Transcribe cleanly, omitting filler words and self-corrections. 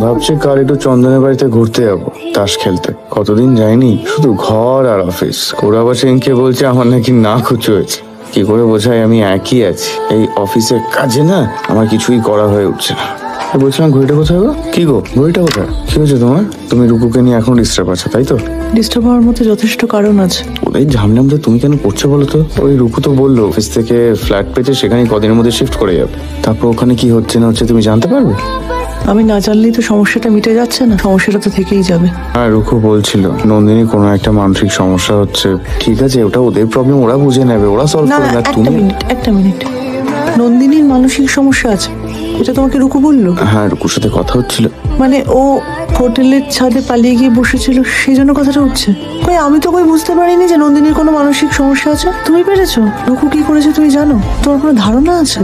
ভাবছি কাল একটু চন্দনের বাড়িতে ঘুরতে যাবো, তাস খেলতে। কতদিন যাইনি, শুধু ঘর আর অফিস। ওরা আবার সেদিনকে বলছে আমার নাকি না কুচু হয়েছে। কি করে বোঝাই আমি একই আছি। এই অফিসের কাজে না আমার কিছুই করা হয়ে উঠছে না। বলছিলাম ঘড়িটা কোথায় গো? কি গো ঘড়িটা কোথায়? কি হয়েছে তোমার? তুমি রূপুকে নিয়ে এখন ডিস্টার্ব আছো তাই তো? ডিস্টার্ব হওয়ার মতো যথেষ্ট কারণ আছে। ওই ঝামঝামটা তুমি কেন করছো বলো তো? ওই রূপু তো বললো অফিস থেকে ফ্ল্যাট পেয়েছে, সেখানে কদিনের মধ্যে শিফট করে যাবে। তারপর ওখানে কি হচ্ছে না হচ্ছে তুমি জানতে পারবে? আমি না জানলেই তো সমস্যাটা মিটে যাচ্ছে না, সমস্যাটা তো থেকেই যাবে। হ্যাঁ, রুকু বলছিল নন্দিনী কোনো একটা মানসিক সমস্যা হচ্ছে। ঠিক আছে, ওটা ওদের প্রবলেম, ওরা বুঝে নেবে, ওরা সলভ না করে না, তুমি। একটা মিনিট। নন্দিনীর মানসিক সমস্যা আছে এটা তোমাকে রুকু বললো? হ্যাঁ, রুকুর সাথে কথা হচ্ছিল। মানে ও হোটেলের ছাদে পালিয়ে গিয়ে বসেছিল সেই জন্য কথাটা উঠছে? কই আমি তো কই বুঝতে পারিনি যে নন্দিনীর কোনো মানসিক সমস্যা আছে। তুমি পেরেছো? রুকু কি করেছে তুমি জানো? তোমার কোনো ধারণা আছে?